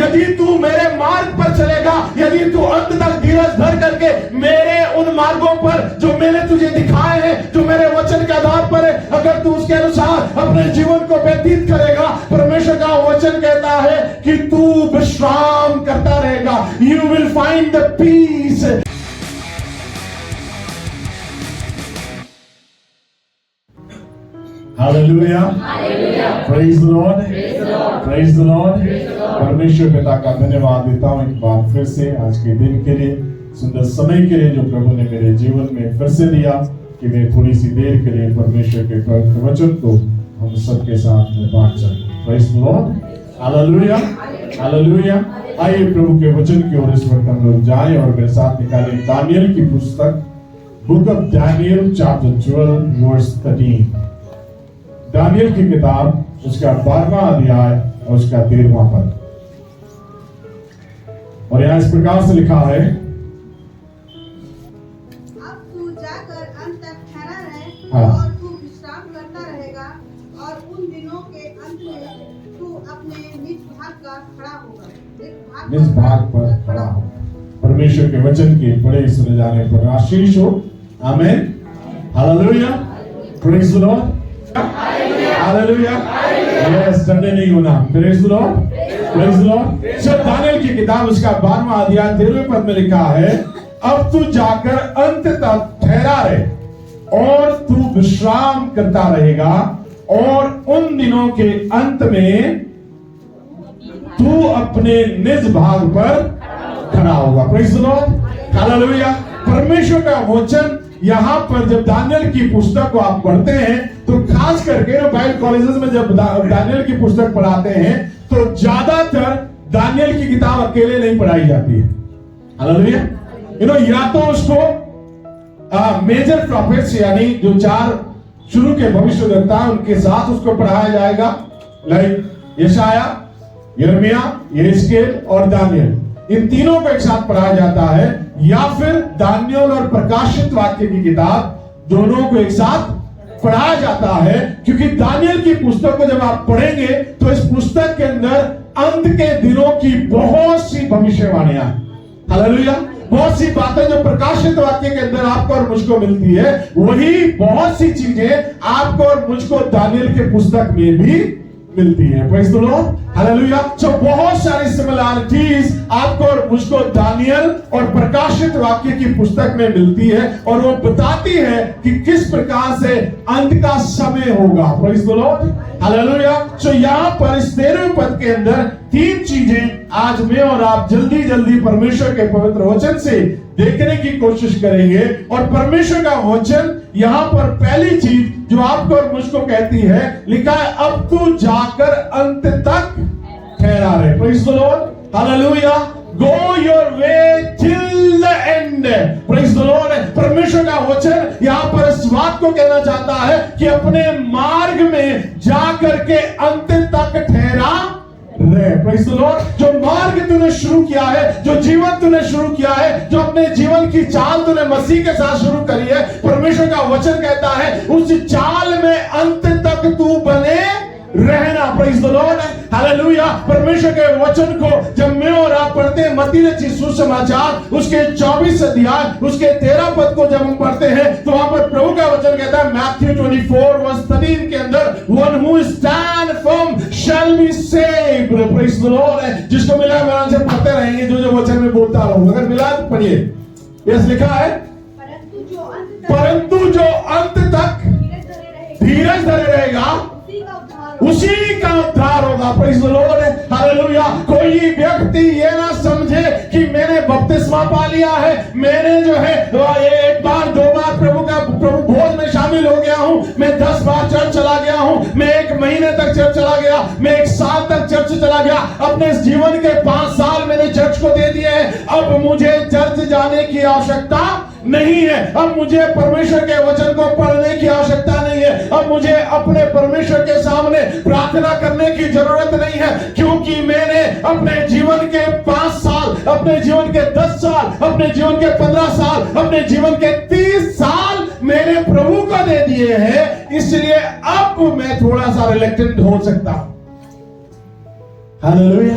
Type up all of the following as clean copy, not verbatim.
यदि तू मेरे मार्ग पर चलेगा, यदि तू अंत तक धीरज धर करके मेरे उन मार्गों पर जो मैंने तुझे दिखाए हैं, जो मेरे वचन के आधार पर है, अगर तू उसके अनुसार अपने जीवन को व्यतीत करेगा, परमेश्वर का वचन कहता है कि तू विश्राम करता रहेगा। You will find the peace. Hallelujah, praise the Lord, praise the Lord. परमेश्वर पिता का धन्यवाद देता हूं एक बार फिर से आज के दिन के लिए, सुंदर समय के लिए जो प्रभु ने मेरे जीवन में फिर से दिया कि मैं थोड़ी सी देर के लिए परमेश्वर के पवित्र वचन को हम सबके साथ में बांट सकूं। Praise the Lord, hallelujah, hallelujah. आइए प्रभु के वचन की ओर इस वक्त हम लोग जाएं और मेरे साथ निकालें दानियल की पुस्तक, book of Daniel chapter 12 verse 13। दानियल की किताब उसका 12वां अध्याय और उसका 13वां पद। और यहां इस प्रकार से लिखा है, अब तू जाकर अंत तक ठहरा रहे हाँ। और तू विश्राम करता रहेगा, और उन दिनों के अंत में तू अपने निज भाग का खड़ा होगा, निज भाग पर खड़ा हो। परमेश्वर के वचन के बड़े सुने जाने पर आशीष हो। आमीन, hallelujah, praise the Lord, hallelujah. Yes, डरने नहीं होना। Praise the Lord, praise the Lord. So दानियल की किताब उसका 12वां अध्याय 13वें पद में लिखा है, अब तू जाकर अंत तक ठहरा रहे और तू विश्राम करता रहेगा, और उन दिनों के अंत में तू अपने निज भाग पर खड़ा होगा। Praise the Lord, hallelujah. परमेश्वर का वचन यहाँ पर जब दानियल की पुस्तक को आप पढ़ते हैं तो खास करके बाइबल कॉलेजेस में जब दानियल की पुस्तक पढ़ाते हैं तो ज्यादातर दानियल की किताब अकेले नहीं पढ़ाई जाती है। हालेलुया। या तो उसको मेजर प्रॉफिट्स यानी जो 4 शुरू के भविष्यवक्ता हैं उनके साथ उसको पढ़ाया जाएगा, लाइक यशाया, यिर्मयाह, यहेजकेल और दानियल। इन तीनों को एक साथ पढ़ाया जाता है, या फिर दानियल और प्रकाशित वाक्य की किताब दोनों को एक साथ पढ़ाया जाता है। क्योंकि दानियल की पुस्तक को जब आप पढ़ेंगे तो इस पुस्तक के अंदर अंत के दिनों की बहुत सी भविष्यवाणियां, हालेलुया, बहुत सी बातें जो प्रकाशित वाक्य के अंदर आपको और मुझको मिलती है, वही बहुत सी चीजें आपको और मुझको दानियल के पुस्तक में भी मिलती है। Praise the Lord, hallelujah. So बहुत सारी सिमिलैरिटीज आपको और मुझको दानियल और प्रकाशित वाक्य की पुस्तक में मिलती है, और वो बताती है कि किस प्रकार से अंत का समय होगा। Praise the Lord, hallelujah. So यहाँ पर इस 13वें पद के अंदर 3 चीजें आज मैं और आप जल्दी जल्दी परमेश्वर के पवित्र वचन से देखने की कोशिश करेंगे। और परमेश्वर का वचन यहाँ पर पहली चीज जो आपको और मुझको कहती है, लिखा है, अब तू जाकर अंत तक ठहरा रहे। Praise the Lord, hallelujah. Go your way till the and. Praise the Lord. परमेश्वर का वचन यहाँ पर इस बात को कहना चाहता है कि अपने मार्ग में जाकर के अंत तक ठहरा रहे। Praise the Lord. जो मार्ग तूने शुरू किया है, जो जीवन तूने शुरू किया है, जो अपने जीवन की चाल तूने मसीह के साथ शुरू करी है, परमेश्वर का वचन कहता है उस चाल में अंत तक तू बने रहना। Praise the Lord, hallelujah. परमेश्वर के वचन को जब मैं और आप पढ़ते हैं, मत्ती रचित सुसमाचार उसके 24 अध्याय उसके 13 पद को जब हम पढ़ते हैं तो वहां पर प्रभु का वचन कहता है, मैथ्यू 24 वर्स 13 के अंदर, one who stand firm shall be saved. Praise the Lord. जिसको मिला है मेरा से पढ़ते रहेंगे, जो जो वचन में बोलता रहूं। अगर मिला तो पढ़िए। यस, लिखा है, परंतु जो अंत तक धीरज धरे रहेगा उसी का उद्धार होगा। Praise the Lord, hallelujah. कोई व्यक्ति ये ना समझे कि मैंने बपतिस्मा पा लिया है, मैंने जो है 1 बार 2 बार प्रभु भोज में शामिल हो गया हूं, मैं 10 बार चर्च चला गया हूं, मैं 1 महीने तक चर्च चला गया, मैं 1 साल तक चर्च चला गया, अपने जीवन के 5 साल मैंने चर्च को दे दिए हैं, अब मुझे चर्च जाने की आवश्यकता नहीं है, अब मुझे परमेश्वर के वचन को पढ़ने की आवश्यकता नहीं है, अब मुझे अपने परमेश्वर के सामने प्रार्थना करने की जरूरत नहीं है, क्योंकि मैंने अपने जीवन के 5 साल, अपने जीवन के 10 साल, अपने जीवन के 15 साल, अपने जीवन के 30 साल मेरे प्रभु को दे दिए हैं। इसलिए अब मैं थोड़ा सा रिलैक्टेड हो सकता हूं। हालेलुया,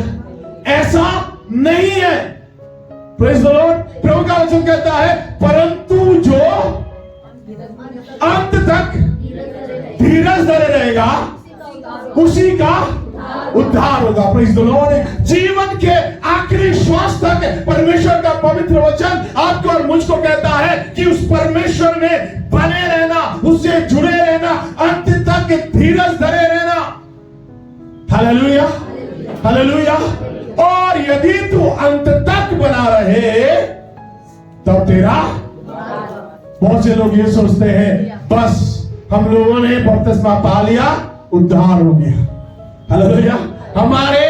ऐसा नहीं है। Praise the Lord. प्रभु का वचन कहता है परंतु जो अंत तक धीरज धरे रहेगा उसी का उद्धार होगा। Praise the Lord. जीवन के आखिरी श्वास तक परमेश्वर का पवित्र वचन आपको और मुझको कहता है कि उस परमेश्वर में बने रहना, उससे जुड़े रहना, अंत तक धीरज धरे रहना। Hallelujah, hallelujah. और यदि तू अंत तक बना रहे तब तेरा, बहुत से लोग ये सोचते हैं बस हम लोगों ने बपतिस्मा पा लिया, उद्धार हो गया। हालेलुया। हमारे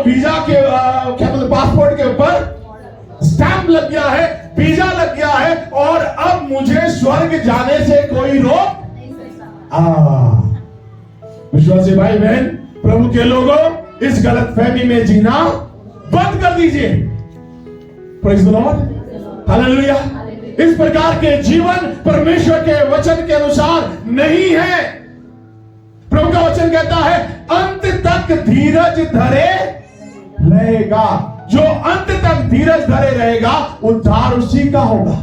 वीजा के क्या बोलते, पासपोर्ट के ऊपर स्टैंप लग गया है, वीजा लग गया है और अब मुझे स्वर्ग जाने से कोई रोक। विश्वासी भाई बहन, प्रभु के लोगों, इस गलतफहमी में जीना बंद कर दीजिए। Praise the Lord, hallelujah. इस प्रकार के जीवन परमेश्वर के वचन के अनुसार नहीं है। प्रभु का वचन कहता है अंत तक धीरज धरे रहेगा। जो अंत तक धीरज धरे रहेगा उद्धार उसी का होगा।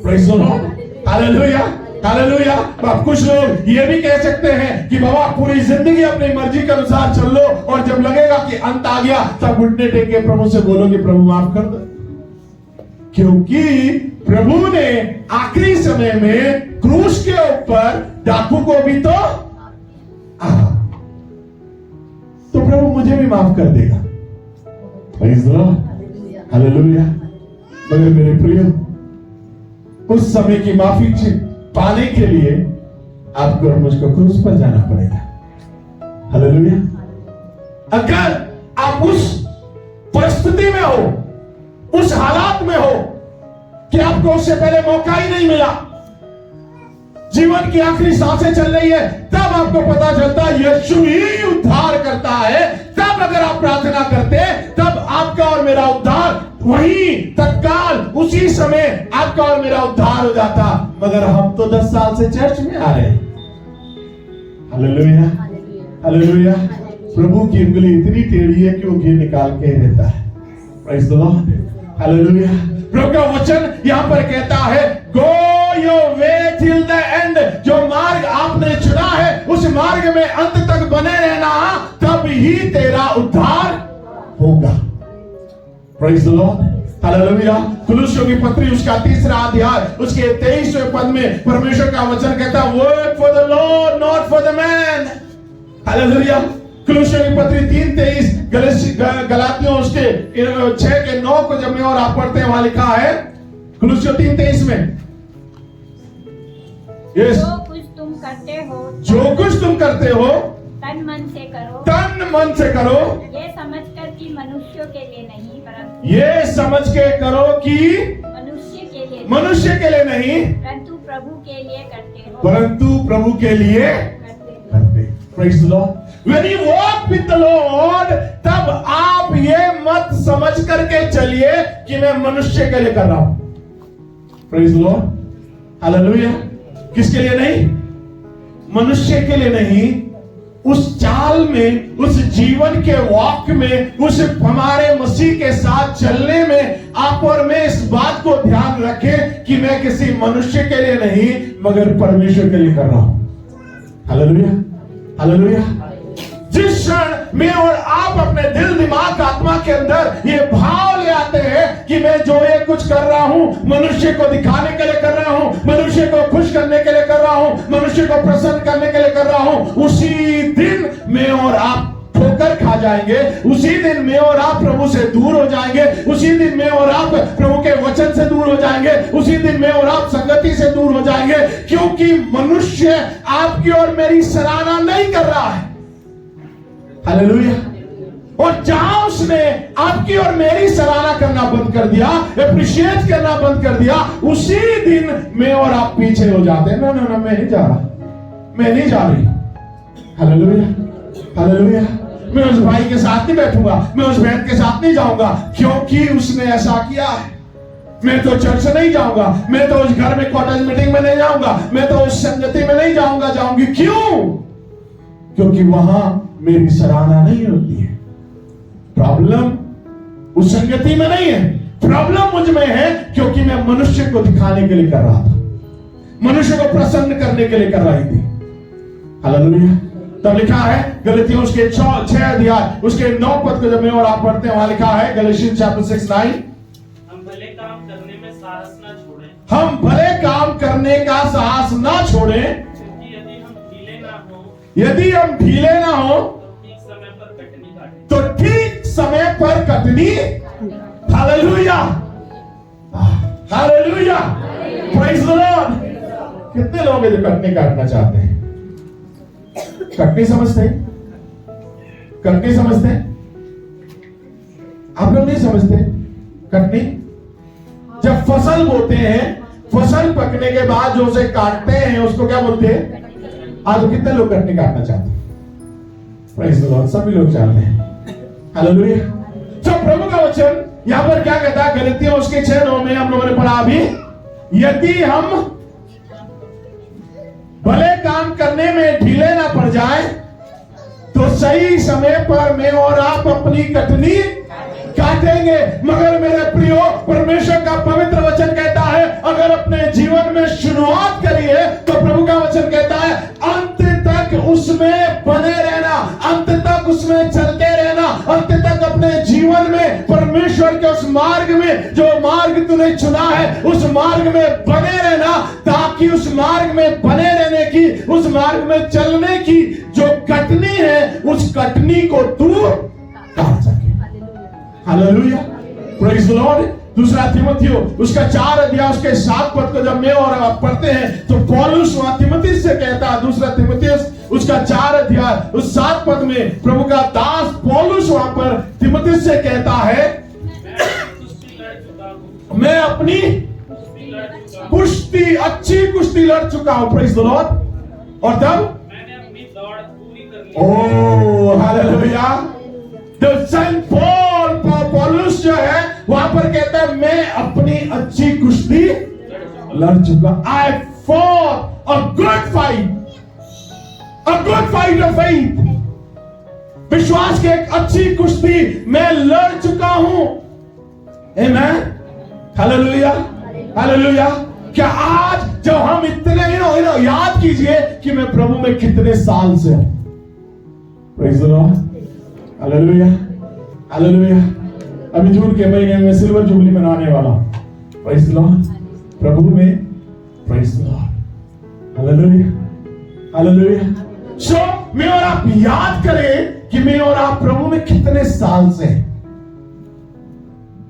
Praise the Lord, hallelujah, hallelujah. अब कुछ लोग ये भी कह सकते हैं कि बाबा पूरी जिंदगी अपनी मर्जी के अनुसार चल लो और जब लगेगा कि अंत आ गया तब घुटने टेक के प्रभु से बोलो कि प्रभु माफ कर दो। क्योंकि प्रभु ने आखिरी समय में क्रूस के ऊपर डाकू को भी तो प्रभु मुझे भी माफ कर देगा। Praise the Lord, hallelujah. मगर मेरे प्रियो, उस समय की माफी पाने के लिए आपको और मुझको क्रूस पर जाना पड़ेगा। हालेलुया। अगर आप उस परिस्थिति में हो, उस हालात में हो कि आपको उससे पहले मौका ही नहीं मिला, जीवन की आखिरी सांसें चल रही है, तब आपको पता चलता है यीशु ही उद्धार करता है, तब अगर आप प्रार्थना करते तब आपका और मेरा उद्धार वही तत्काल उसी समय आपका और मेरा उद्धार हो जाता। मगर हम तो 10 साल से चर्च में आ रहे हैं। Hallelujah, hallelujah. प्रभु की उंगली इतनी टेढ़ी है कि वो घी निकाल के रहता है। Praise the Lord, hallelujah. प्रभु का वचन यहां पर कहता है go your way till the end. जो मार्ग आपने चुना है उस मार्ग में अंत तक बने रहना, तब ही तेरा उद्धार होगा। Praise the Lord, hallelujah. कुलुस्सियों की पत्री उसका 3रा अध्याय उसके 23वें पद में परमेश्वर का वचन कहता है work for the Lord not for the man. Hallelujah. कुलुस्सियों की पत्री 3:23, गलातियों उसके 6:9 को जब मैं और आप पढ़ते हैं वहां लिखा है कुलुस्सियों 3:23 में, जो कुछ तुम करते हो, जो कुछ तुम करते हो तन मन से करो, तन मन से करो, ये समझकर कि मनुष्यों के लिए नहीं, परंतु ये समझ के करो कि मनुष्य के लिए नहीं, परंतु प्रभु के लिए करते हो, परंतु प्रभु के लिए करते। Praise the Lord. When you walk with the Lord, तब आप ये मत समझ करके चलिए कि मैं मनुष्य के लिए कर रहा हूं। Praise the Lord, hallelujah. किसके लिए नहीं? मनुष्य के लिए नहीं। उस चाल में, उस जीवन के वॉक में, उस हमारे मसीह के साथ चलने में आप और मैं इस बात को ध्यान रखें कि मैं किसी मनुष्य के लिए नहीं मगर परमेश्वर के लिए कर रहा हूं। Hallelujah, hallelujah. जिस क्षण मैं और आप अपने दिल दिमाग आत्मा के अंदर ये भाव ले आते हैं कि मैं जो ये कुछ कर रहा हूं मनुष्य को दिखाने के लिए कर रहा हूं, मनुष्य को खुश करने के लिए कर रहा हूं, मनुष्य को प्रसन्न करने के लिए कर रहा हूं, उसी दिन मैं और आप ठोकर खा जाएंगे। उसी दिन मैं और आप प्रभु से दूर हो जाएंगे। उसी दिन मैं और आप प्रभु के वचन से दूर हो जाएंगे। उसी दिन मैं और आप संगति से दूर हो जाएंगे, क्योंकि मनुष्य आपकी और मेरी सराहना नहीं कर रहा है। हालेलुया। और जहां उसने आपकी और मेरी सराहना करना बंद कर दिया, एप्रिशिएट करना बंद कर दिया, उसी दिन मैं और आप पीछे हो जाते हैं। ना ना ना, मैं नहीं जा रहा, मैं नहीं जा रही। Hallelujah, hallelujah. मैं उस भाई के साथ नहीं बैठूंगा, मैं उस बहन के साथ नहीं जाऊंगा, क्योंकि उसने ऐसा किया है। मैं तो चर्च नहीं जाऊंगा, मैं तो उस घर में कॉटेज मीटिंग में नहीं जाऊंगा, मैं तो उस संगति में नहीं जाऊंगा, जाऊंगी। क्यों? क्योंकि वहां मेरी सराहना नहीं होती है। प्रॉब्लम उस संगति में नहीं है, प्रॉब्लम मुझ में है क्योंकि मैं मनुष्य को दिखाने के लिए कर रहा था, मनुष्य को प्रसन्न करने के लिए कर रही थी। हालेलुया। तब लिखा है गलतियों उसके 6 अध्याय उसके 9 पद को जब मैं और आप पढ़ते हैं, वहां लिखा है गलतियों चैप्टर 6:9, हम भले काम करने में साहस ना छोड़ें, हम भले काम करने का साहस ना छोड़ें, क्योंकि यदि हम ढीले ना हो यदि हम ढीले ना हो तो ठीक समय पर कटनी काटें। तो ठीक समय पर Katni. Hallelujah, hallelujah, praise the Lord. कितने लोग हैं जो कटनी काटना चाहते हैं? कटनी समझते हैं? कटनी समझते हैं? आप लोग नहीं समझते कटनी? जब फसल बोते हैं, फसल पकने के बाद जो उसे काटते हैं उसको क्या बोलते हैं? आज कितने लोग कटनी काटना चाहते हैं? प्रेज द लॉर्ड, सभी लोग चाहते हैं। हालेलुया। तो प्रभु का वचन यहां पर क्या कहता है? गलतियों उसके 6:9 में हम लोगों ने पढ़ा अभी, यदि हम भले काम करने में ढीले ना पड़ जाए तो सही समय पर मैं और आप अपनी कटनी काटेंगे। मगर मेरे प्रियो, परमेश्वर का पवित्र वचन कहता है अगर अपने जीवन में शुरुआत करी है तो प्रभु का वचन कहता है अंत तक उसमें बने रहना, अंत तक उसमें चलते रहना, अंत तक अपने जीवन में परमेश्वर के उस मार्ग में, जो मार्ग तूने चुना है उस मार्ग में बने रहना, ताकि उस मार्ग में बने रहने की, उस मार्ग में चलने की जो कटनी है उस कटनी को तू काट सके। Hallelujah, praise the Lord. दूसरा तिमोथियो उसका 4 अध्याय उसके 7 पद को जब मैं और आप पढ़ते हैं तो पौलुस वहां तिमोथी से कहता है, दूसरा तिमोथियस उसका 4 अध्याय उस 7 पद में प्रभु का दास पौलुस वहां पर तिमोथी से कहता है मैं अपनी कुश्ती, अच्छी कुश्ती लड़ चुका हूं। Praise the Lord. और तब मैंने अपनी दौड़ पूरी कर ली। Oh hallelujah. पौलुस जो है वहां पर कहता है मैं अपनी अच्छी कुश्ती लड़ चुका। I fought a good fight, a good fight of faith. विश्वास की एक अच्छी कुश्ती मैं लड़ चुका हूं। Amen, hallelujah, hallelujah. क्या आज जब हम इतने याद कीजिए कि मैं प्रभु में कितने साल से हूं। Praise the Lord, hallelujah, hallelujah. अभी जून के महीने में सिल्वर जुबली मनाने वाला। प्रेज द लॉर्ड, प्रभु में, praise the Lord, hallelujah, hallelujah. So मैं और आप याद करें कि मैं और आप प्रभु में कितने साल से हैं।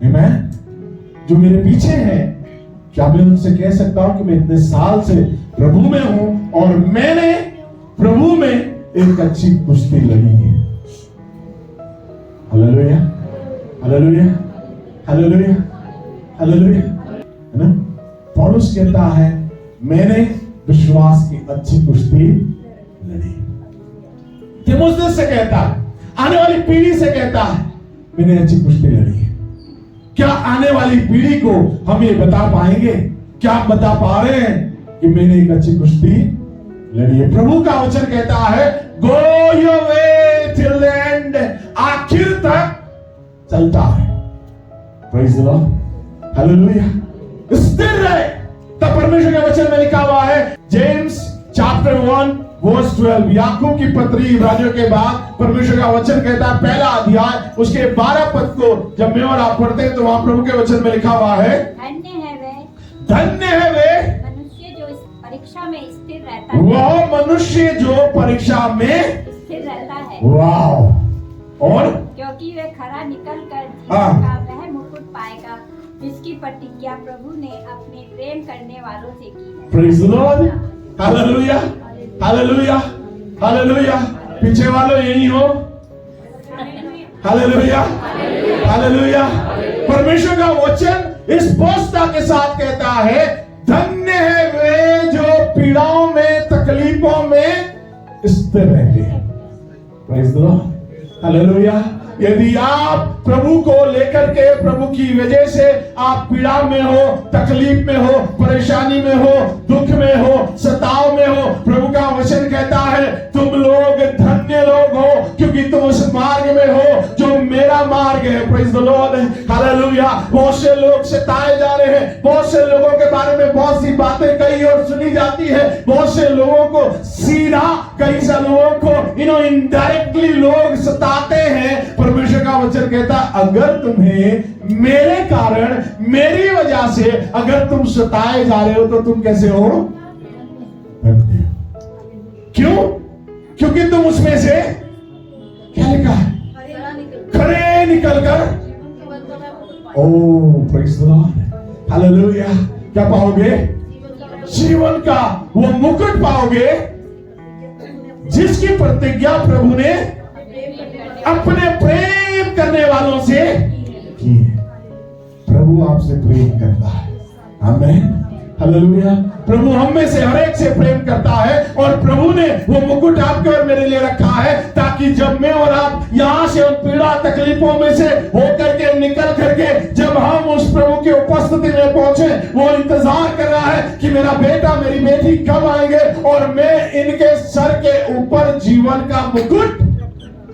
आमेन। जो मेरे पीछे हैं, क्या मैं उनसे कह सकता हूं कि मैं इतने साल से प्रभु में हूं और मैंने प्रभु में एक अच्छी कुश्ती लड़ी है। Hallelujah, hallelujah, hallelujah, hallelujah. है ना? पौलुस कहता है मैंने विश्वास की अच्छी कुश्ती लड़ी। तीमुथियुस से कहता है, आने वाली पीढ़ी से कहता है मैंने अच्छी कुश्ती लड़ी है। क्या आने वाली पीढ़ी को हम ये बता पाएंगे? क्या हम बता पा रहे हैं कि मैंने एक अच्छी कुश्ती लड़ी है? प्रभु का वचन कहता है go your way till the and, आखिर तक चलता है। Praise the Lord, hallelujah. स्थिर रहे। तब परमेश्वर के वचन में लिखा हुआ है जेम्स चैप्टर 1 वर्स 12, याकूब की पत्री इब्रानियों के बाद परमेश्वर का वचन कहता है, पहला अध्याय उसके 12 पद को जब मैं और आप पढ़ते हैं तो वहां प्रभु के वचन में लिखा हुआ है धन्य है वे, धन्य है वे मनुष्य जो इस परीक्षा में स्थिर रहता है, वह मनुष्य जो परीक्षा में स्थिर रहता है, वाह। और क्योंकि वे खरा निकल कर हाँ। जीवन का वह मुकुट पाएगा जिसकी प्रतिज्ञा प्रभु ने अपने प्रेम करने वालों से की है। Praise the Lord, hallelujah, hallelujah, hallelujah. पीछे वालों यही हो। Hallelujah, hallelujah. परमेश्वर का वचन इस स्पष्टता के साथ कहता है धन्य है वे जो पीड़ाओं में, तकलीफों में स्थिर रहते हैं। Praise the Lord, hallelujah. यदि आप प्रभु को लेकर के, प्रभु की वजह से आप पीड़ा में हो, तकलीफ में हो, परेशानी में हो, दुख में हो, सताव में हो, प्रभु का वचन कहता है तुम लोग धन्य लोग हो, क्योंकि तुम उस मार्ग में हो जो मेरा मार्ग है। Praise the Lord, hallelujah. बहुत से लोग सताए जा रहे हैं, बहुत से लोगों के बारे में बहुत सी बातें कही और सुनी जाती है, बहुत से लोगों को सीधा, कई से लोगों को इनडायरेक्टली लोग सताते हैं। परमेश्वर का वचन कहता अगर तुम्हें मेरे कारण, मेरी वजह से अगर तुम सताए जा रहे हो तो तुम कैसे हो? क्यों? क्योंकि तुम उसमें से क्या लिखा है? खरे निकलकर, ओह प्रेज़ द लॉर्ड, हालेलुया, क्या पाओगे? जीवन का वो मुकुट पाओगे जिसकी प्रतिज्ञा प्रभु ने अपने प्रेम करने वालों से की है। प्रभु आपसे प्रेम करता है, आमीन, हालेलुया। प्रभु हम में से हर एक से प्रेम करता है और प्रभु ने वो मुकुट आपके और मेरे लिए रखा है ताकि जब मैं और आप यहां से उन पीड़ा तकलीफों में से होकर के निकल करके जब हम उस प्रभु की उपस्थिति में पहुंचे, वो इंतजार कर रहा है कि मेरा बेटा, मेरी बेटी कब आएंगे और मैं इनके सर के ऊपर जीवन का मुकुट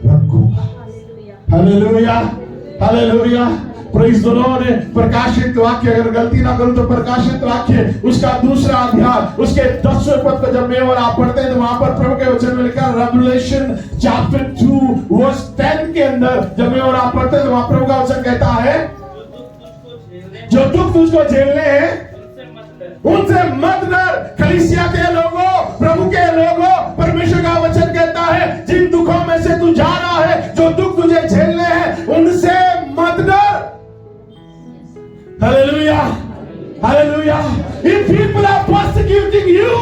रखूंगा। Hallelujah, hallelujah, praise the Lord. प्रकाशित वाक्य, अगर गलती ना करूं तो प्रकाशित वाक्य उसका दूसरा अध्याय उसके 10वें पद को जब मैं और आप पढ़ते हैं तो वहां पर प्रभु के वचन में लिखा, रेवलेशन चैप्टर 2 वर्स 10 के अंदर जब मैं और आप पढ़ते हैं तो वहां प्रभु का वचन कहता है जो दुख तुझको झेलने हैं उनसे मत डर। कलीसिया के लोगों, प्रभु के लोगों, परमेश्वर का वचन कहता है जिन दुखों में से तू जा रहा है, जो दुख तुझे झेलने हैं उनसे मत डर। Hallelujah, hallelujah. If people are persecuting you,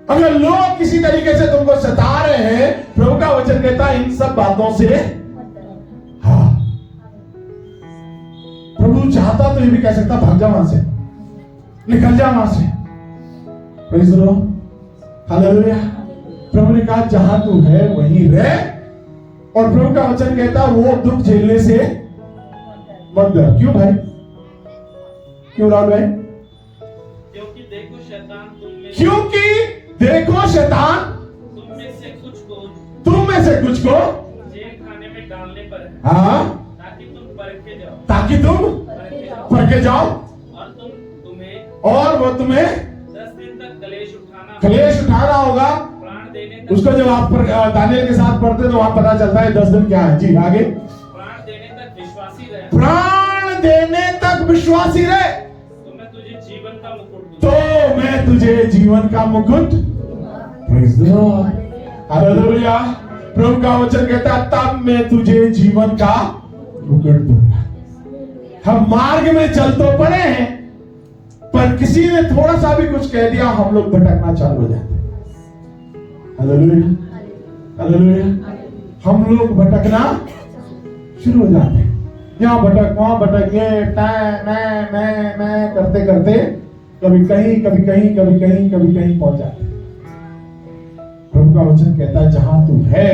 अगर लोग किसी तरीके से तुमको सता रहे हैं, प्रभु का वचन कहता है इन सब बातों से, हाँ, प्रभु चाहता तो ये भी कह सकता भाग जा वहां से, निकल जा वहां से। Praise the Lord, hallelujah. प्रभु ने कहा जहां तू है वहीं रह, और प्रभु का वचन कहता वो दुख झेलने से मत डर। क्यों भाई? क्यों राहुल भाई? क्योंकि देखो शैतान तुम में से कुछ को जेल खाने में डालने पर है, हाँ, ताकि तुम परखे जाओ और वो तुम्हें 10 दिन तक कलेश उठाना होगा। प्राण देने तक, उसको जब आप दानियल के साथ पढ़ते तो वहां पता चलता है 10 दिन क्या है। जी आगे, प्राण देने तक विश्वासी रहे, प्राण देने तक विश्वासी रहे तो मैं तुझे जीवन का मुकुट दूंगा। तो मैं तुझे जीवन का मुकुट, प्रेज़ द लॉर्ड, हालेलुया। प्रभु का वचन कहता है तब मैं तुझे जीवन का मुकुट दूंगा। हम मार्ग में चल तो पड़े हैं, पर किसी ने थोड़ा सा भी कुछ कह दिया हम लोग भटकना चालू हो जाते हैं। Hallelujah, hallelujah. हम लोग भटकना शुरू हो जाते हैं, यहाँ भटक वहां भटक, ये मैं करते करते कभी कहीं कभी कहीं कभी कहीं कभी कहीं पहुंच जाते हैं। प्रभु का वचन कहता है जहां तू है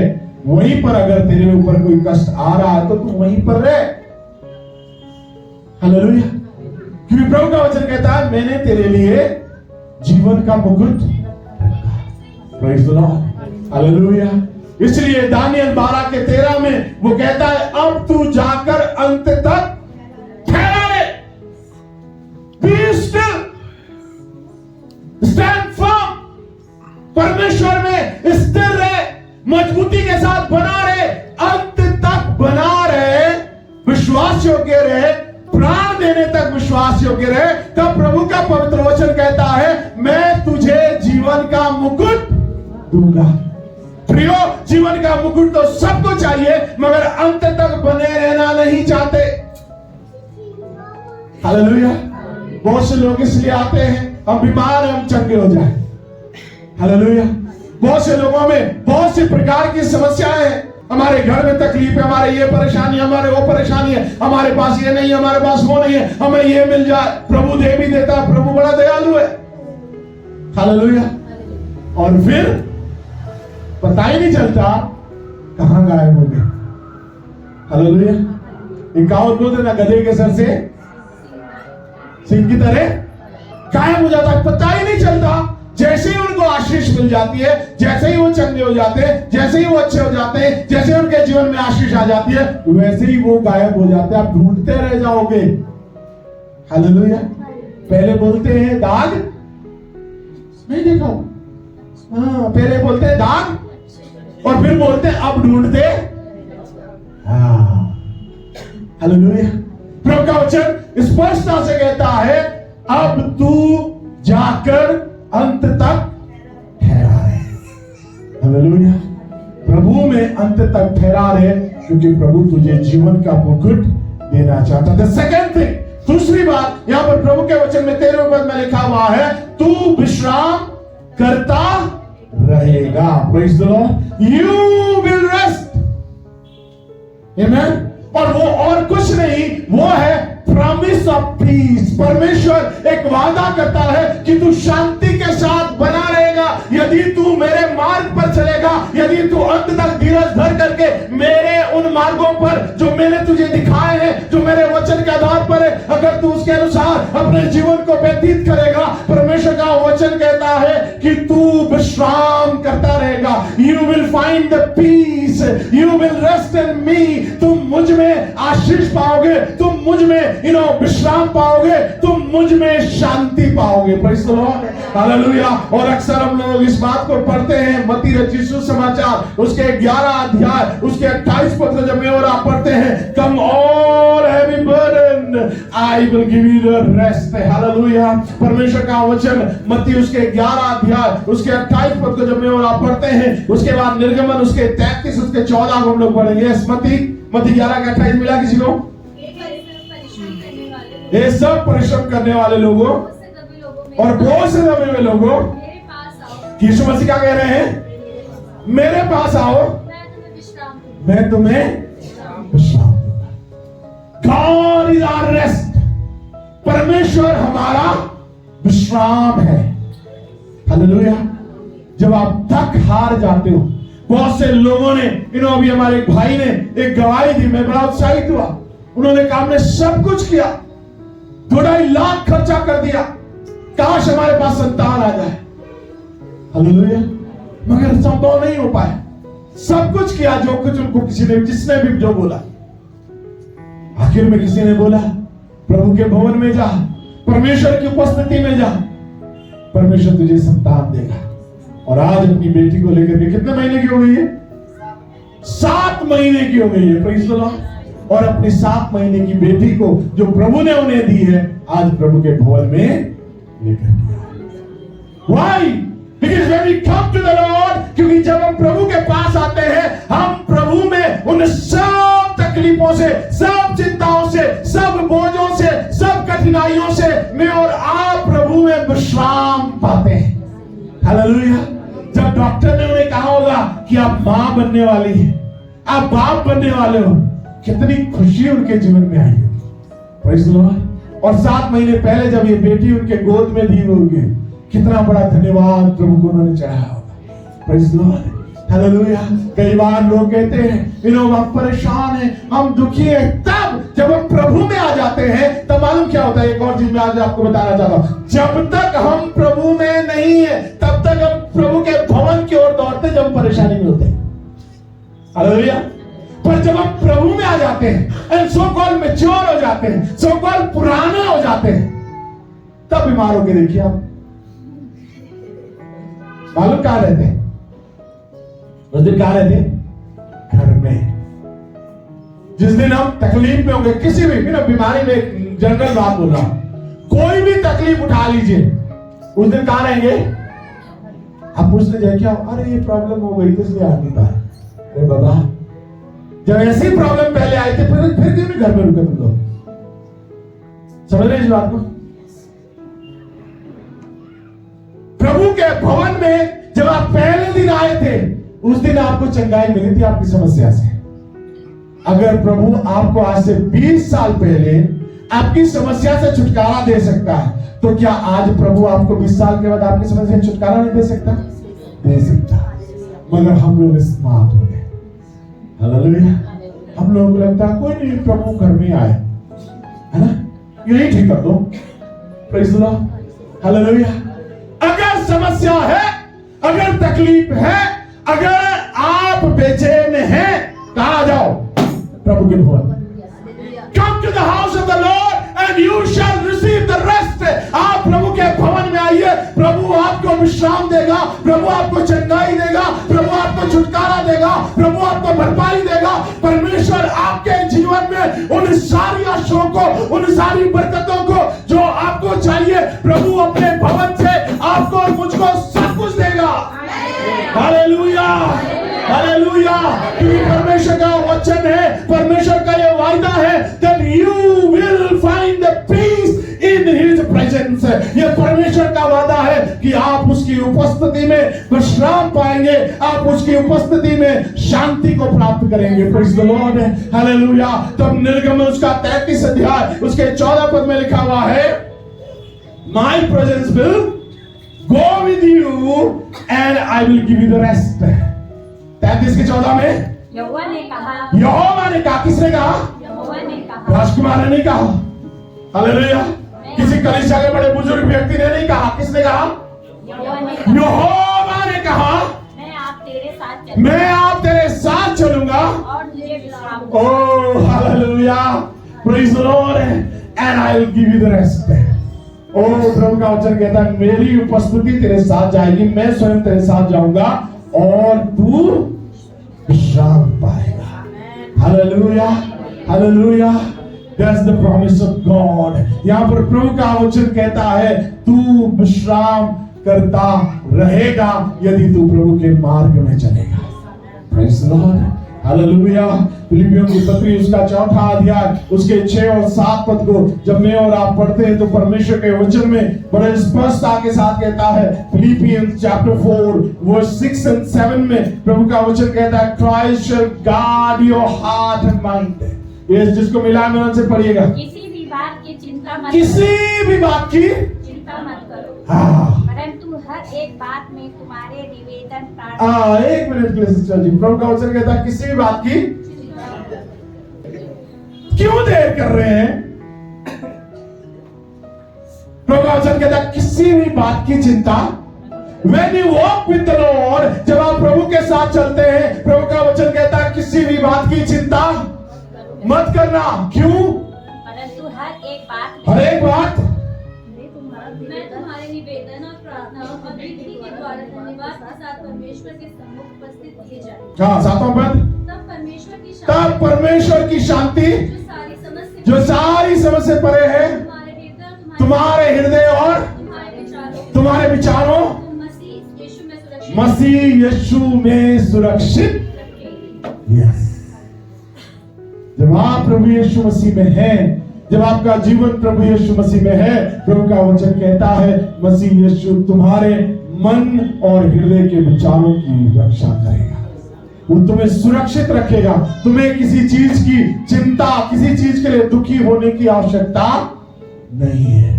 वहीं पर अगर तेरे ऊपर कोई कष्ट आ रहा है तो तू वहीं पर रह। हालेलुया, क्योंकि प्रभु का वचन कहता है मैंने तेरे लिए जीवन का मुकुट रखा। Praise the Lord, hallelujah. इसलिए दानियल 12:13 में वो कहता है अब तू जाकर अंत तक ठहरा रहे, बी स्टिल, स्टैंड फर्म, परमेश्वर में स्थिर रहे, मजबूती के साथ बना रहे, अंत तक बना रहे, विश्वास योग्य रहे, प्राण देने तक विश्वास योग्य रहे। तब प्रभु का पवित्र वचन कहता है मैं तुझे जीवन का मुकुट दूंगा। प्रियो, जीवन का मुकुट तो सबको चाहिए, मगर अंत तक बने रहना नहीं चाहते। हालेलुया। बहुत से लोग इसलिए आते हैं हम बीमार हैं, हम चंगे हो जाए। हालेलुया। बहुत से लोगों में बहुत सी प्रकार की समस्याएं हैं, हमारे घर में तकलीफ है, हमारे ये परेशानी, हमारे वो परेशानी है, हमारे पास ये नहीं है, हमारे पास वो नहीं है, हमें ये मिल जाए। प्रभु दे भी देता है, प्रभु बड़ा दयालु है। हालेलुया। और फिर पता ही नहीं चलता कहां गायब हो गए। हालेलुया। एक कहावत बोलते ना, गधे के सर से सिंह की तरह गायब हो जाता है, पता ही नहीं चलता। जैसे ही उनको आशीष मिल जाती है, जैसे ही वो चंगे हो जाते हैं, जैसे ही वो अच्छे हो जाते हैं, जैसे ही उनके जीवन में आशीष आ जाती है, वैसे ही वो गायब हो जाते हैं। आप ढूंढते रह जाओगे। हालेलुया। पहले बोलते हैं दाग नहीं देखा, हाँ पहले बोलते हैं दाग और फिर बोलते हैं अब ढूंढते। हाँ हालेलुया। प्रभु का वचन स्पष्टता से कहता है, अब तू जाकर अंत तक ठहरा रहे। हालेलुया। प्रभु में अंत तक ठहरा रहे, क्योंकि प्रभु तुझे जीवन का मुकुट देना चाहता था। सेकंड थिंग, दूसरी बात यहां पर प्रभु के वचन में 13वें पद में लिखा हुआ है, तू विश्राम करता रहेगा। Praise the Lord. You will rest. Amen. और वो और कुछ नहीं, वो है प्रॉमिस ऑफ पीस। परमेश्वर एक वादा करता है कि तू शांति के साथ बना रहेगा यदि तू मेरे मार्ग पर चलेगा, यदि तू अंत तक धीरज धर करके मेरे उन मार्गों पर जो मैंने तुझे दिखाए हैं, जो मेरे वचन के आधार पर है, अगर तू उसके अनुसार अपने जीवन को व्यतीत करेगा, परमेश्वर का वचन कहता है कि तू विश्राम करता रहेगा। You will find the peace, you will rest in me. तुम मुझ में आशीष पाओगे, तुम मुझ में विश्राम पाओगे, तुम मुझ में शांति पाओगे। Praise the Lord. हालेलुया। और अक्सर हम लोग इस बात को पढ़ते हैं, मत्ती रचित सुसमाचार उसके 11 अध्याय उसके 28 पद जब मैं और आप पढ़ते हैं, come all heavy burden I will give you the rest. Hallelujah. परमेश्वर का वचन मत्ती उसके 11 अध्याय उसके 28 पद को जब मैं और आप पढ़ते हैं, उसके बाद निर्गमन उसके 33 उसके 14 को हम लोग पढ़ेंगे। मत्ती 11 का 28 मिला किसी को? ये सब परिश्रम करने वाले लोगों और बोझ से दबे हुए लोगों, यीशु मसीह क्या कह रहे हैं? मेरे पास आओ, मैं तुम्हें विश्राम दूंगा। God is our rest. परमेश्वर हमारा विश्राम है। हालेलुया। जब आप थक हार जाते हो, बहुत से लोगों ने अभी हमारे एक भाई ने एक गवाही दी, मैं बड़ा उत्साहित हुआ। उन्होंने कहा हमने सब कुछ किया, 2.5 लाख खर्चा कर दिया, काश हमारे पास संतान आ जाए। हालेलुया। मगर संभव नहीं हो पाया। सब कुछ किया जो कुछ उनको किसी ने, जिसने भी जो बोला, आखिर में किसी ने बोला प्रभु के भवन में जा, परमेश्वर की उपस्थिति में जा, परमेश्वर तुझे संतान देगा। और आज अपनी बेटी को लेकर के कितने महीने की हो गई है? 7 महीने की हो गई है। Praise the Lord. और अपनी 7 महीने की बेटी को जो प्रभु ने उन्हें दी है, आज प्रभु के भवन में लेकर गया। Why? Because when we come to the Lord, क्योंकि जब हम प्रभु के पास आते हैं, हम प्रभु में उन सब तकलीफों से, सब चिंताओं से, सब बोझों से, सब कठिनाइयों से मैं और आप प्रभु में विश्राम पाते हैं। हालेलुया। जब डॉक्टर ने उन्हें कहा होगा कि आप मां बनने वाली हैं, आप बाप बनने वाले हो, कितनी खुशी उनके जीवन में आई होगी। Praise the Lord. और 7 महीने पहले जब ये बेटी उनके गोद में दी होगी, कितना बड़ा धन्यवाद प्रभु को उन्होंने चढ़ाया होगा। Praise the Lord. हालेलुया। कई बार लोग कहते हैं हम परेशान हैं, हम दुखी हैं, तब जब हम प्रभु में आ जाते हैं तब मालूम क्या होता है? एक और चीज मैं आज आपको बताना चाहता हूं। जब तक हम प्रभु में नहीं है, तब तक हम प्रभु के भवन की ओर दौड़ते जब परेशानी में होते हैं। हालेलुया। पर जब हम प्रभु में आ जाते हैं एंड सो कॉल्ड मैच्योर हो जाते हैं, सो कॉल्ड पुराने हो जाते हैं, तब बीमार होके देखिए आप, मालूम कहां रहते हैं? उस दिन कहां रहते? घर में। जिस दिन हम तकलीफ में होंगे, किसी भी बीमारी में, जनरल बात बोल रहा हूं, कोई भी तकलीफ उठा लीजिए, उस दिन कहां रहेंगे? आप पूछने जाए क्या, अरे ये प्रॉब्लम हो गई थी इसलिए आ नहीं पाया। अरे बाबा, जब ऐसी प्रॉब्लम पहले आई थी फिर क्यों नहीं घर में रुके तुम लोग? समझ रहे इस बात को? प्रभु के भवन में जब आप पहले दिन आए थे, उस दिन आपको चंगाई मिली थी आपकी समस्या से। अगर प्रभु आपको आज से 20 साल पहले आपकी समस्या से छुटकारा दे सकता है, तो क्या आज प्रभु आपको 20 साल के बाद आपकी समस्या से छुटकारा नहीं दे सकता? दे सकता। मगर हम लोग स्मार्ट हो गए। हालेलुया। हम लोगों को लगता है कोई नहीं, प्रभु घर में आए, है ना, यही ठीक कर दो। Praise the Lord, hallelujah. अगर समस्या है, अगर तकलीफ है, अगर आप बेचैन हैं, कहां जाओ? प्रभु के भवन। Come to the house of the Lord and you shall receive the rest. आप प्रभु के भवन में आइए, प्रभु आपको विश्राम देगा, प्रभु आपको चंगाई देगा, प्रभु आपको छुटकारा देगा, प्रभु आपको भरपाई देगा। परमेश्वर आपके जीवन में उन सारी आशाओं को, उन सारी बरकतों को जो आपको चाहिए, प्रभु अपने भवन से आपको और मुझको सब कुछ देगा। Hallelujah, hallelujah. क्योंकि परमेश्वर का वचन है, परमेश्वर का ये वायदा है that you will find the peace in his presence। ये परमेश्वर का वादा है कि आप उसकी उपस्थिति में विश्राम पाएंगे, आप उसकी उपस्थिति में शांति को प्राप्त करेंगे। Praise the Lord, hallelujah. तब निर्गमन उसका 33 अध्याय उसके 14 पद में लिखा हुआ है, My presence will go with you and I will give you the rest। 33 के 14 में यहोवा ने कहा, यहोवा ने कहा। किसने कहा? यहोवा ने कहा। राजकुमार ने नहीं कहा, हालेलुया। किसी कलीसिया के बड़े बुजुर्ग व्यक्ति ने नहीं कहा, किसने कहा? यहोवा ने कहा, यहोवा ने कहा, मैं आप तेरे साथ चलूंगा मैं आप तेरे साथ चलूंगा और तुझे विश्राम दूंगा। Oh hallelujah, praise the Lord, and I will give you the rest. Oh प्रभु का वचन कहता है, मेरी उपस्थिति तेरे साथ जाएगी, मैं स्वयं तेरे साथ जाऊंगा और तू विश्राम पाएगा। Hallelujah, hallelujah. That's the promise of God। यहाँ पर प्रभु का वचन कहता है, तू विश्राम करता रहेगा यदि तू प्रभु के मार्ग में चलेगा। Praise the Lord, hallelujah. फिलिपियों की पत्री उसका 4 अध्याय उसके 6 और 7 पद को जब मैं और आप पढ़ते हैं तो परमेश्वर के वचन में बड़े स्पष्टता के साथ कहता है, फिलिपियंस चैप्टर 4 वर्स 6 and 7 में प्रभु का वचन कहता है, Christ shall guard your heart and mind। ये जिसको मिला है मेरे से पढ़िएगा, किसी भी बात की चिंता मत किसी भी बात की चिंता मत करो, हाँ, परंतु हर एक बात में तुम्हारे निवेदन प्रार्थना। एक मिनट के लिए सिस्टर जी, प्रभु का वचन कहता है किसी भी बात की क्यों देर कर रहे हैं? प्रभु का वचन कहता है किसी भी बात की चिंता। When you walk with the Lord, जब आप प्रभु के साथ चलते हैं, प्रभु का वचन कहता है किसी भी बात की चिंता मत करना। क्यों? परंतु हर एक बात हर एक बात मैं तुम्हारे निवेदन और प्रार्थनाओं को विनती के द्वारा धन्यवाद के साथ परमेश्वर के सम्मुख उपस्थित किए जाए। हाँ, 7वां पद, तब परमेश्वर की शांति तब परमेश्वर की शांति जो सारी समझ से जो सारी समझ से परे है, तुम्हारे हृदय और तुम्हारे हृदय और तुम्हारे विचारों तुम्हारे विचारों तुम मसीह यीशु में सुरक्षित मसीह यीशु में सुरक्षित। यस, जब आप प्रभु यीशु मसीह में हैं, जब आपका जीवन प्रभु यीशु मसीह में है, प्रभु का वचन कहता है मसीह यीशु तुम्हारे मन और हृदय के विचारों की रक्षा करेगा, वो तुम्हें सुरक्षित रखेगा। तुम्हें किसी चीज की चिंता, किसी चीज के लिए दुखी होने की आवश्यकता नहीं है।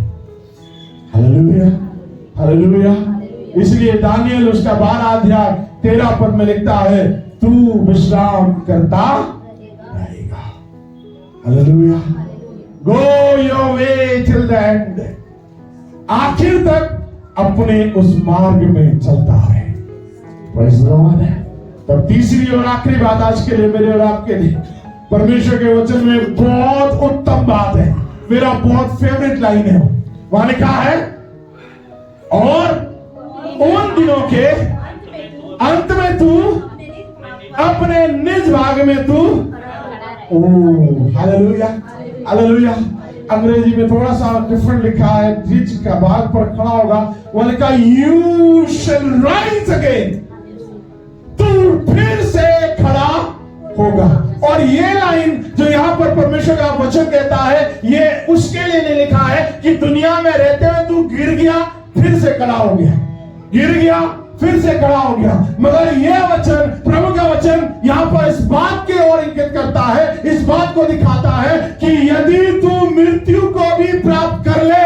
Hallelujah, hallelujah. इसलिए दानियल उसका 12 अध्याय 13 पद में लिखता है, तू विश्राम करता रहेगा। Hallelujah. Go your way till the end। आखिर तक अपने उस मार्ग में चलता है। Praise the Lord। तब तीसरी और आखिरी बात आज के लिए मेरे और आपके लिए, परमेश्वर के वचन में बहुत उत्तम बात है, मेरा बहुत फेवरेट लाइन है। वहां लिखा है, और उन दिनों के अंत में तू अपने निज भाग में तू, ओह हालेलुया, हालेलुया। अंग्रेजी में थोड़ा सा डिफरेंट लिखा है, निज का भाग पर खड़ा होगा, वहां लिखा यू शैल राइज अगेन, तू फिर से खड़ा होगा। और ये लाइन जो यहाँ पर परमेश्वर का वचन कहता है, ये उसके लिए नहीं लिखा है कि दुनिया में रहते हुए तू गिर गया फिर से खड़ा हो गया, गिर गया फिर से खड़ा हो गया, मगर यह वचन, प्रभु का वचन यहाँ पर इस बात की ओर इंगित करता है, इस बात को दिखाता है कि यदि तू मृत्यु को भी प्राप्त कर ले,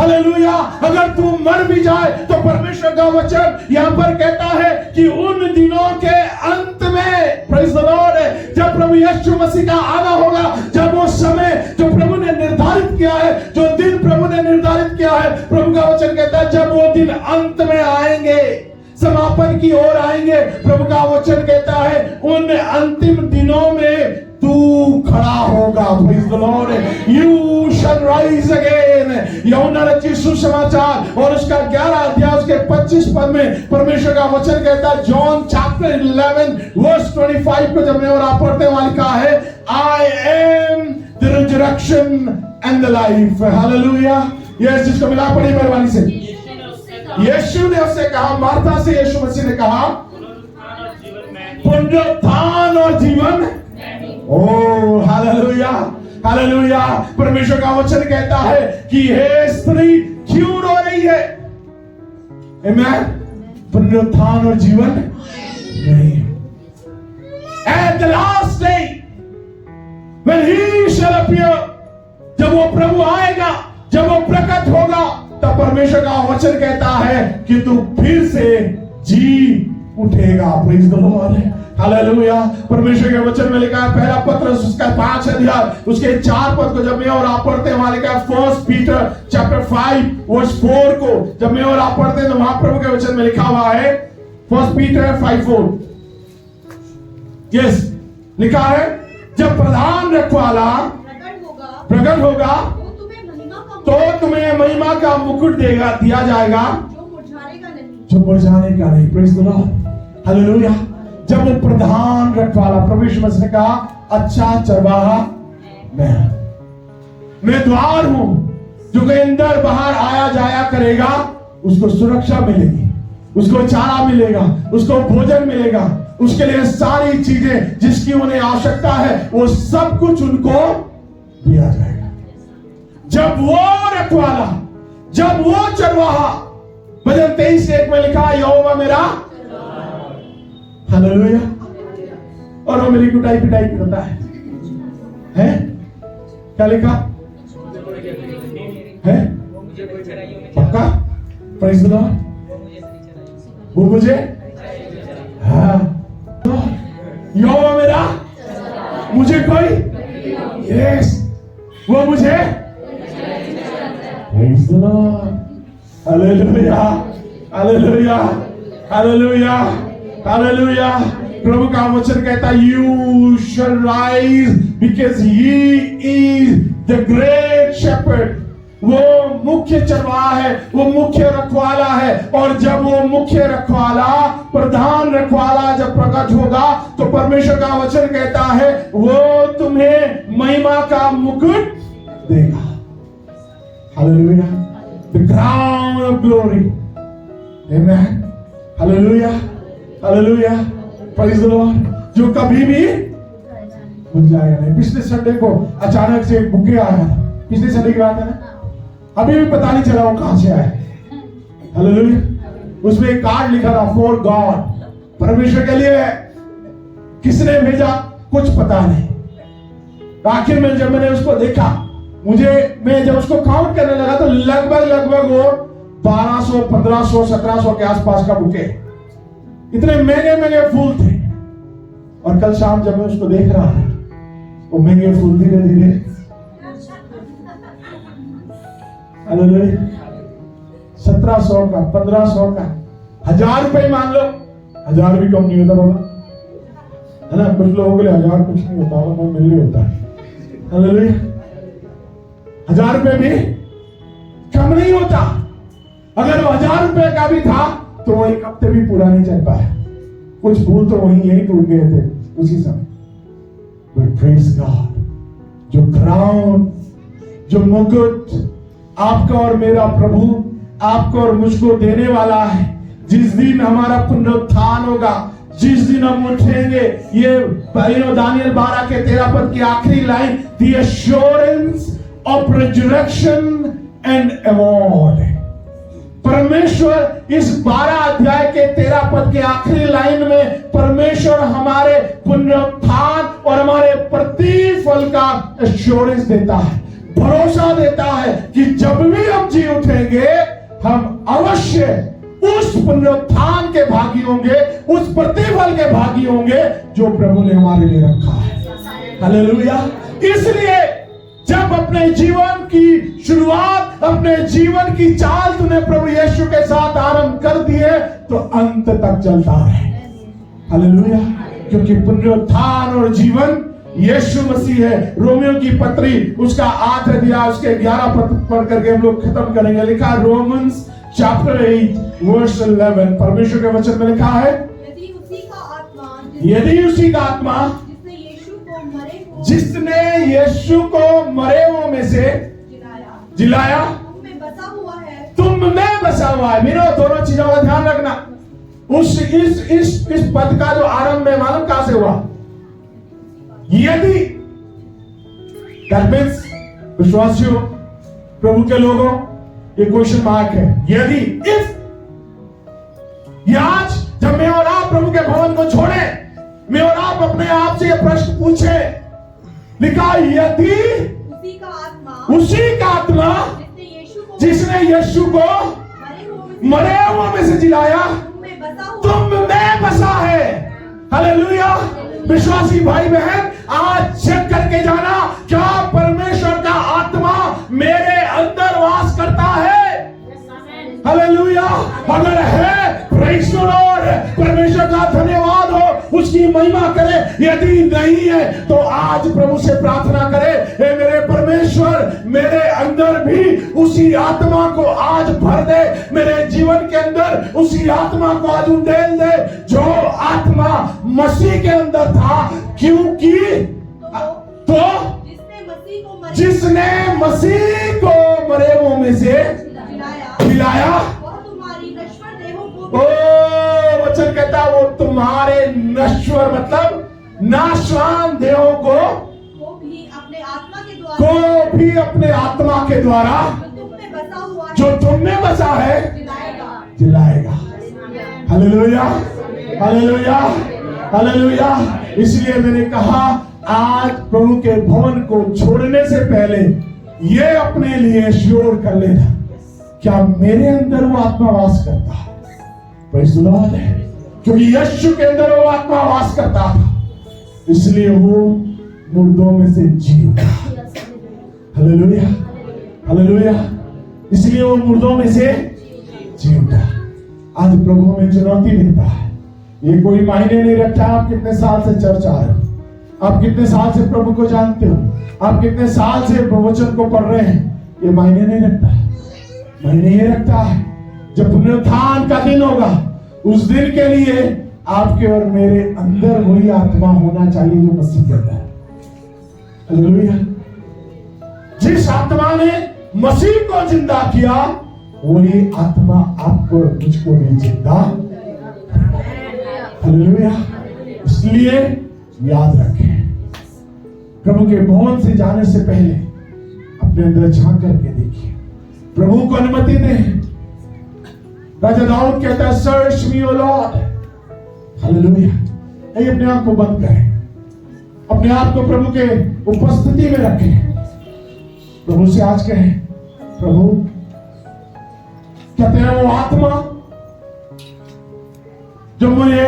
हालेलुया। अगर तू मर भी जाए तो परमेश्वर का वचन यहाँ पर कहता है कि उन दिनों के अंत में, प्रेज़ द लॉर्ड, जब प्रभु यीशु मसीह का आना होगा, जब वो समय जो प्रभु ने निर्धारित किया है, जो दिन प्रभु ने निर्धारित किया है, प्रभु का वचन कहता है जब वो दिन अंत में आएंगे, समापन की ओर आएंगे, प्रभु का वचन कहता है उन अंतिम दिनों में तू खड़ा होगा। Praise the Lord, you shall rise again. यूहन्ना रचित सुसमाचार और उसका 11 अध्याय उसके 25 पद में परमेश्वर का वचन कहता है, जॉन चैप्टर 11 वर्स 25 को जब मैं और आप पढ़ते हैं, लिखा है, I am the resurrection and the life. Hallelujah. Yes, जिसको मिला पड़ी मेहरबानी से। यीशु ने उससे कहा, मार्था से यीशु मसीह ने कहा, पुनरुत्थान और जीवन। ओ हालेलुया, हालेलुया। परमेश्वर का वचन कहता है कि हे स्त्री क्यों रो रही है? आमेन। पुनरुत्थान और जीवन नहीं। At the last day, when he shall appear, जब वो प्रभु आएगा, जब वो प्रकट होगा, तब परमेश्वर का वचन कहता है कि तू फिर से जी उठेगा। Praise the Lord, hallelujah. परमेश्वर के वचन में लिखा है, पहला पत्रस उसका 5 अध्याय उसके 4 पद को जब मैं और आप पढ़ते हैं, वहां लिखा है 1 पीटर चैप्टर 5 वर्स 4 को जब मैं और आप पढ़ते हैं, तो वहां प्रभु के वचन में लिखा हुआ है 1 पीटर 5:4। यस, लिखा है, जब प्रधान रखवाला प्रकट होगा तो तुम्हें महिमा का मुकुट दिया जाएगा, जो मुरझाने का नहीं। Praise the Lord, hallelujah. जब वो प्रधान रखवाला, प्रभु यीशु मसीह ने कहा, अच्छा चरवाहा मैं द्वार हूं, जो कोई अंदर बाहर आया जाया करेगा उसको सुरक्षा मिलेगी, उसको चारा मिलेगा, उसको भोजन मिलेगा, उसके लिए सारी चीजें जिसकी उन्हें आवश्यकता है वो सब कुछ उनको दिया जाएगा। जब वो रखवाला, जब वो चरवाहा, भजन 23:1 में लिखा, यहोवा मेरा, हालेलुया, और वो मेरी कुटाई पिटाई करता है? क्या लिखा है? पक्का? Praise the Lord. वो मुझे, हाँ, यहोवा मेरा, मुझे कोई, यस, वो मुझे, praise the Lord, hallelujah, hallelujah, hallelujah, hallelujah. प्रभु का वचन कहता है, you shall rise because he is the great shepherd. वो मुख्य चरवाहा है, वो मुख्य रखवाला है, और जब वो मुख्य रखवाला, प्रधान रखवाला जब प्रकट होगा, तो परमेश्वर का वचन कहता है वो तुम्हें महिमा का मुकुट देगा। Hallelujah, the crown of glory. Amen, hallelujah, hallelujah, praise the Lord, जो कभी भी भूल जाएगा नहीं। पिछले संडे को अचानक से एक बुके आया, पिछले संडे की बात है ना, अभी भी पता नहीं चला वो कहां से आया। हालेलुया, उसमें एक कार्ड लिखा था, फॉर गॉड, परमेश्वर के लिए। किसने भेजा कुछ पता नहीं। आखिर में जब मैंने उसको देखा, मैं जब उसको काउंट करने लगा तो लगभग वो 1200, 1500, 1700 के आसपास का बुके, इतने महंगे फूल थे। और कल शाम जब मैं उसको देख रहा था, वो महंगे फूल धीरे धीरे, हालेलुया, 1700 का, 1500 का, 1000 रुपए मान लो, 1000 भी कम नहीं होता बाबा, है ना? कुछ लोगों के लिए 1000 कुछ नहीं होता, वो मिल होता है। हालेलुया, 1000 रुपए भी कम नहीं होता। अगर वो 1000 रुपए का भी था तो वो एक हफ्ते भी पूरा नहीं चल पाया। कुछ फूल तो वहीं यहीं टूट गए थे उसी समय। But praise God, जो क्राउन, जो मुकुट आपका और मेरा प्रभु आपको और मुझको देने वाला है, जिस दिन हमारा पुनरुत्थान होगा, जिस दिन हम उठेंगे, ये दानियल 12 के 13 पद की आखिरी line, the assurance of resurrection and award। परमेश्वर इस 12 अध्याय के 13 पद के आखिरी लाइन में परमेश्वर हमारे पुनरुत्थान और हमारे प्रतिफल का एश्योरेंस देता है, भरोसा देता है कि जब भी हम जी उठेंगे हम अवश्य उस पुनरुत्थान के भागी होंगे, उस प्रतिफल के भागी होंगे जो प्रभु ने हमारे लिए रखा है। हालेलुया। इसलिए जब अपने जीवन की शुरुआत, अपने जीवन की चाल तूने प्रभु यीशु के साथ आरंभ कर दी है तो अंत तक चलता है। हालेलुया। क्योंकि पुनरुत्थान और जीवन यीशु मसीह है। रोमियो की पत्री उसका 8 अध्याय उसके 11 पद पढ़ करके हम लोग खत्म करेंगे। लिखा रोमन्स चैप्टर 8 वर्स 11, परमेश्वर के वचन में लिखा है, यदि उसी का आत्मा जिसने यीशु को मरे हुओं में से जिलाया तुम में बसा हुआ है। मेरे दोनों चीजों का ध्यान रखना। इस पद का जो आरंभ में मालूम कहां से हुआ? यदि, दैट मीन्स विश्वासियों, प्रभु के लोगों, ये क्वेश्चन मार्क है। यदि, इफ, आज जब मैं और आप प्रभु के भवन को छोड़े, मैं और आप अपने आप से ये प्रश्न पूछे, लिखा यदि उसी का आत्मा जिसने यीशु को मरे हुओं में से जिलाया तुम में बसा है। हालेलुया। विश्वासी भाई बहन, आज चेक करके जाना, क्या परमेश्वर का आत्मा मेरे अंदर वास करता है? हालेलुया। अगर है, प्रेज़ द लॉर्ड, परमेश्वर का धन्यवाद हो, उसकी महिमा करे। यदि नहीं है तो आज प्रभु से प्रार्थना करे, हे मेरे परमेश्वर, मेरे अंदर भी उसी आत्मा को आज भर दे, मेरे जीवन के अंदर उसी आत्मा को आज उंडेल दे जो आत्मा मसीह के अंदर था। क्योंकि तो जिसने मसीह को मरे हुओं में से जिलाया, ओ वचन कहता वो तुम्हारे नश्वर, मतलब नाशवान देहों को भी अपने आत्मा के द्वारा जो तुम में बसा है जिलाएगा। Hallelujah, hallelujah, hallelujah. इसलिए मैंने कहा आज प्रभु के भवन को छोड़ने से पहले ये अपने लिए श्योर कर लेना, क्या मेरे अंदर वो आत्मा वास करता है? Praise the Lord. क्योंकि यीशु के अंदर वो आत्मा वास करता था, इसलिए वो मुर्दों में से जी उठा। Hallelujah, hallelujah. इसलिए वो मुर्दों में से जी उठा। आज प्रभु हमें चुनौती देता है। ये कोई मायने नहीं रखता आप कितने साल से चर्च आ रहे हो, आप कितने साल से प्रभु को जानते हो, आप कितने साल से प्रवचन को पढ़ रहे हैं, ये मायने नहीं रखता। मायने ये रखता है जब पुनरुत्थान का दिन होगा, उस दिन के लिए आपके और मेरे अंदर वही आत्मा होना चाहिए जो मसीह कहता है। हालेलुया। जिस आत्मा ने मसीह को जिंदा किया, वही आत्मा आपको और मुझको भी जिंदा। हालेलुया। इसलिए याद रखें, प्रभु के भवन से जाने से पहले अपने अंदर झांक करके देखिए, प्रभु को अनुमति दें। राजा दाऊद कहता है, सर्च मी ओ लॉर्ड। हालेलुया। ये अपने आप को बंद करें, अपने आप को प्रभु के उपस्थिति में रखें। प्रभु से आज कहें, प्रभु क्या तेरा वो आत्मा जो मुझे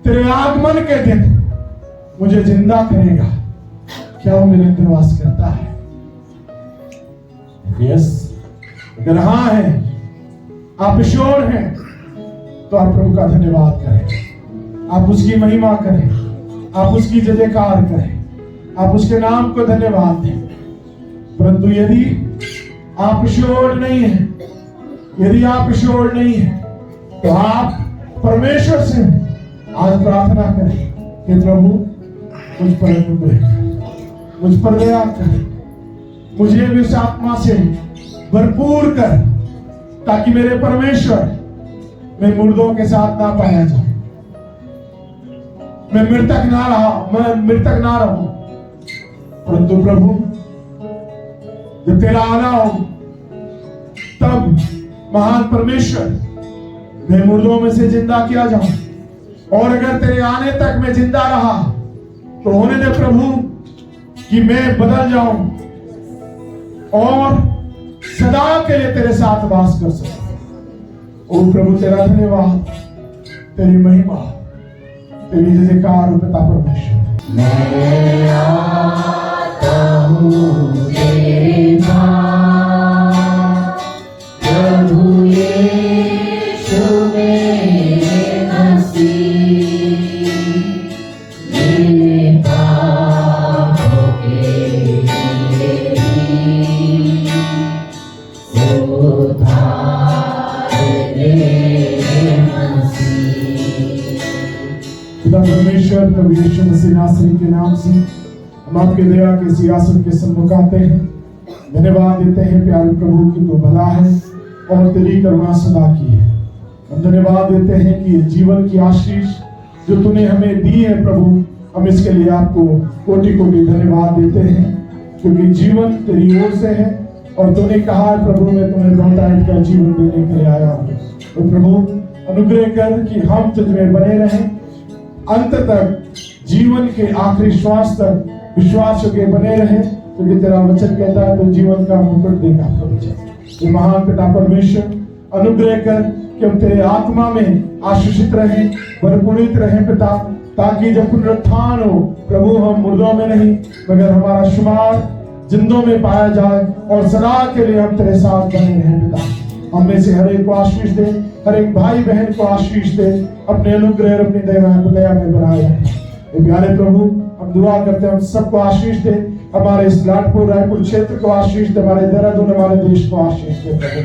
तेरे आगमन के दिन मुझे जिंदा करेगा, क्या वो मेरे अंदर वास करता है? यस। अगर हाँ है, आप श्योर हैं, तो आप प्रभु का धन्यवाद करें, आप उसकी महिमा करें, आप उसकी जयकार करें, आप उसके नाम को धन्यवाद दें। परंतु यदि आप श्योर नहीं हैं, यदि आप श्योर नहीं हैं, तो आप परमेश्वर से आज प्रार्थना करें कि प्रभु मुझ पर अनुग्रह कर, मुझ पर दया कर, मुझे भी उस आत्मा से भरपूर कर, ताकि मेरे परमेश्वर मैं मुर्दों के साथ ना पाया जाए, मैं मृतक ना रहूं। परंतु प्रभु जब तेरा आना हो, तब महान परमेश्वर मैं मुर्दों में से जिंदा किया जाऊं। और अगर तेरे आने तक मैं जिंदा रहा तो होने दे प्रभु कि मैं बदल जाऊं, और सदा के लिए तेरे साथ वास कर सके। ओ प्रभु तेरा धन्यवाद, तेरी महिमा, तेरी जयकार हो पिता परमेश्वर। मैं आता हूँ तेरे पास, प्रभु यीशु मेरे मसीह, मेरे पापों के लिए उद्धार दे मसीह। खुदा परमेश्वर प्रभु यीशु मसीह नासरी के नाम से हम आपके दया के सियासत के सम्मुख आते हैं। धन्यवाद देते हैं प्यारे प्रभु की तू भला है और तेरी करुणा सदा की है। हम धन्यवाद देते हैं कि जीवन की आशीष जो तूने हमें दी है प्रभु, हम इसके लिए आपको कोटि कोटि धन्यवाद देते हैं, क्योंकि जीवन तेरी ओर से है और तूने कहा है प्रभु मैं तुम्हें बहुतायत का जीवन देने के लिए आया हूँ। तो प्रभु अनुग्रह कर कि हम तुझ में बने रहें, अंत तक जीवन के आखिरी श्वास तक विश्वास के बने रहे, क्योंकि तेरा वचन कहता है तो जीवन का मुकुट देगा प्रभु। महान पिता परमेश्वर अनुग्रह कर कि हम तेरे आत्मा में आशीषित रहें, परिपूर्णित रहें पिता, ताकि जब पुनरुत्थान हो प्रभु हम मुर्दों में नहीं मगर हमारा शुमार जिंदों में पाया जाए और सदा के लिए हम तेरे साथ बने रहें पिता। हम में से हर एक को आशीष दे, हर एक भाई बहन को आशीष दे, अपने अनुग्रह और अपनी दया में बनाए रखें। प्यारे प्रभु हम दुआ करते हैं हम सबको आशीष दे, हमारे इस लाटपुर रायपुर क्षेत्र को आशीष दे, हमारे देहरादून हमारे देश को आशीष दे प्रभु।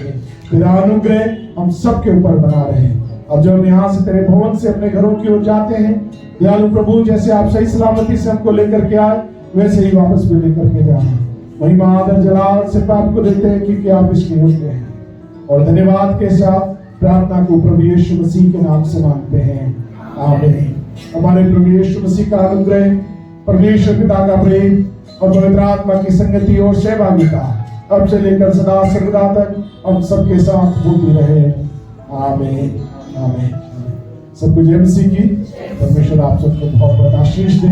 तेरा अनुग्रह हम सबके ऊपर बना रहे। अब जब हम यहाँ से तेरे भवन से अपने घरों की ओर जाते हैं दयालु प्रभु, जैसे आप सही सलामती से हमको लेकर के आए वैसे ही वापस भी लेकर के जाना। महिमा आदर जलाल से आपको देते हैं क्योंकि आप इसके योग्य हैं, और धन्यवाद के साथ प्रार्थना को प्रभु यीशु मसीह के नाम से मांगते हैं, आमीन। हमारे प्रभु यीशु मसीह का अनुग्रह, परमेश्वर पिता का प्रेम और पवित्र आत्मा की संगति और सहभागिता अब से लेकर सदा सर्वदा तक हम सबके साथ होती रहे, आमीन आमीन। सब कुछ जय मसीह की। परमेश्वर आप सबको बहुत बहुत आशीष दे।